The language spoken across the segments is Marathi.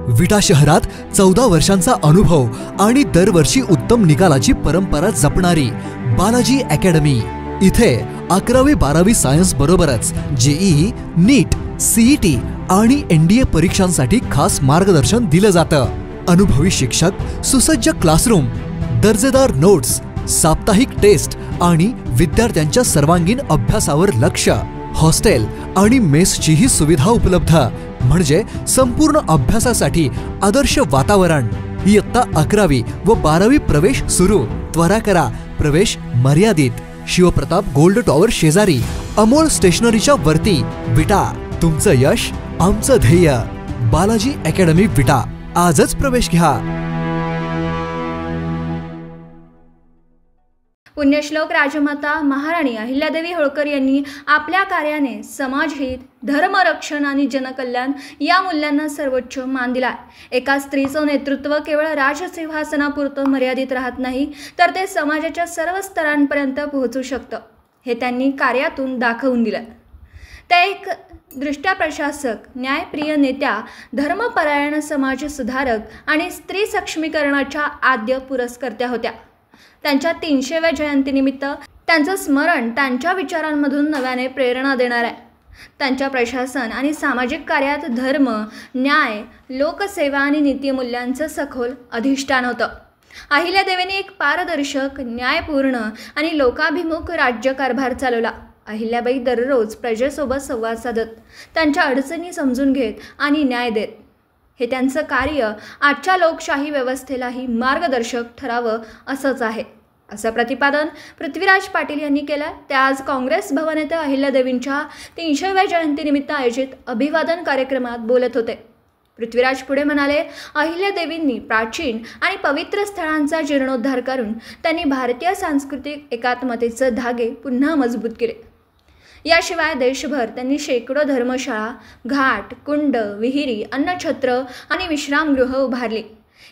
विटा शहरात 14 वर्षांचा अनुभव आणि दरवर्षी उत्तम निकालाची परंपरा जपणारी बालाजी अकॅडमी। इथे 11वी-12वी सायन्स बरोबरच जेईई, नीट, सीईटी आणि एनडीए परीक्षांसाठी खास मार्गदर्शन दिलं जातं। अनुभवी शिक्षक, सुसज्ज क्लासरूम, दर्जेदार नोट्स, साप्ताहिक टेस्ट आणि विद्यार्थ्यांच्या सर्वांगीण अभ्यासावर लक्ष। हॉस्टेल आणि मेसचीही सुविधा उपलब्ध, म्हणजे संपूर्ण अभ्यासासाठी आदर्श वातावरण। इयत्ता 11वी व 12वी प्रवेश सुरू। त्वरा करा, प्रवेश मर्यादित। शिवप्रताप गोल्ड टॉवर शेजारी, अमोल स्टेशनरीच्या वरती, विटा। तुमचं यश आमचं ध्येय। बालाजी अकॅडमी विटा, आजच प्रवेश घ्या। पुण्यश्लोक राजमाता महाराणी अहिल्यादेवी होळकर यांनी आपल्या कार्याने समाजहित, धर्मरक्षण आणि जनकल्याण या मूल्यांना सर्वोच्च मान दिला। एका स्त्रीचं नेतृत्व केवळ राजसिंहासनापुरतं मर्यादित राहत नाही, तर ते समाजाच्या सर्व स्तरांपर्यंत पोहोचू शकतं, हे त्यांनी कार्यातून दाखवून दिलं। त्या एक दृष्ट्या प्रशासक, न्यायप्रिय नेत्या, धर्मपरायण समाज सुधारक आणि स्त्री सक्षमीकरणाच्या आद्य पुरस्कर्त्या होत्या। त्यांच्या 300व्या जयंतीनिमित्त त्यांचं स्मरण त्यांच्या विचारांमधून नव्याने प्रेरणा देणार आहे। त्यांच्या प्रशासन आणि सामाजिक कार्यात धर्म, न्याय, लोकसेवा आणि नीतिमूल्यांचं सखोल अधिष्ठान होतं। अहिल्यादेवींनी एक पारदर्शक, न्यायपूर्ण आणि लोकाभिमुख राज्यकारभार चालवला। अहिल्याबाई दररोज प्रजेसोबत संवाद साधत, त्यांच्या अडचणी समजून घेत आणि न्याय देत। हे त्यांचं कार्य आजच्या लोकशाही व्यवस्थेलाही मार्गदर्शक ठरावं असंच आहे, असं प्रतिपादन पृथ्वीराज पाटील यांनी केलं। ते आज काँग्रेस भवन येथे अहिल्यादेवींच्या 300व्या जयंतीनिमित्त आयोजित अभिवादन कार्यक्रमात बोलत होते। पृथ्वीराज पुढे म्हणाले, अहिल्यादेवींनी प्राचीन आणि पवित्र स्थळांचा जीर्णोद्धार करून त्यांनी भारतीय सांस्कृतिक एकात्मतेचे धागे पुन्हा मजबूत केले। याशिवाय देशभर त्यांनी शेकडो धर्मशाळा, घाट, कुंड, विहिरी, अन्नछत्र आणि विश्रामगृह उभारली।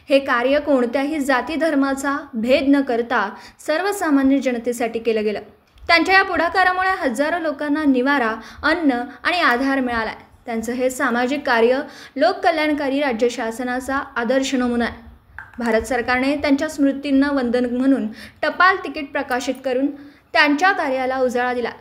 हे कार्य कोणत्याही जाती धर्माचा भेद न करता सर्वसामान्य जनतेसाठी केलं गेलं। त्यांच्या या पुढाकारामुळे हजारो लोकांना निवारा, अन्न आणि आधार मिळाला। त्यांचं हे सामाजिक कार्य लोककल्याणकारी राज्य शासनाचा आदर्श नमुना आहे। भारत सरकारने त्यांच्या स्मृतींना वंदन म्हणून टपाल तिकीट प्रकाशित करून त्यांच्या कार्याला उजाळा दिला।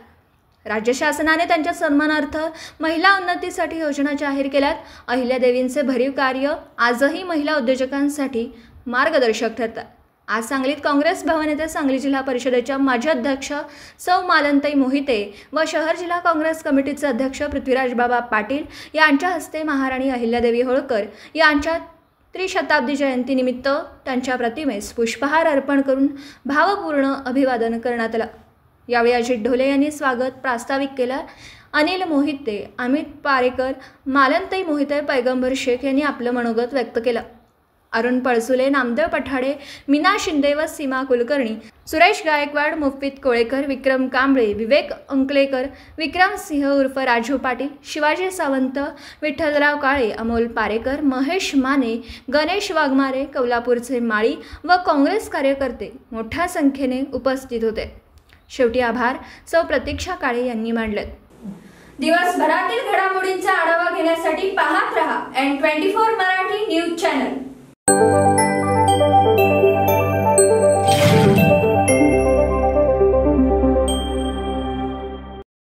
राज्य शासनाने त्यांच्या सन्मानार्थ महिला उन्नतीसाठी योजना जाहीर केल्यात। अहिल्यादेवींचे भरीव कार्य आजही महिला उद्योजकांसाठी मार्गदर्शक ठरतात। आज सांगलीत काँग्रेस भवन येथे सांगली जिल्हा परिषदेच्या माजी अध्यक्ष सौ मालनताई मोहिते व शहर जिल्हा काँग्रेस कमिटीचे अध्यक्ष पृथ्वीराज बाबा पाटील यांच्या हस्ते महाराणी अहिल्यादेवी होळकर यांच्या त्रिशताब्दी जयंतीनिमित्त त्यांच्या प्रतिमेस पुष्पहार अर्पण करून भावपूर्ण अभिवादन करण्यात आलं। यावेळी अजित ढोले यांनी स्वागत प्रास्ताविक केलं। अनिल मोहिते, अमित पारेकर, मालनताई मोहिते, पैगंबर शेख यांनी आपलं मनोगत व्यक्त केलं। अरुण पळसुले, नामदेव पठाडे, मीना शिंदे व सीमा कुलकर्णी, सुरेश गायकवाड, मुफीत कोळेकर, विक्रम कांबळे, विवेक अंकलेकर, विक्रम सिंह उर्फ राजू पाटील, शिवाजी सावंत, विठ्ठलराव काळे, अमोल पारेकर, महेश माने, गणेश वाघमारे, कोल्हापूरचे माळी व काँग्रेस कार्यकर्ते मोठ्या संख्येने उपस्थित होते। शेवटी आभार सौ प्रतीक्षा काळे यांनी मांडले। दिवसभरातील घडामोडींचा आढावा घेण्यासाठी पाहत रहा N24 मराठी न्यूज चॅनल।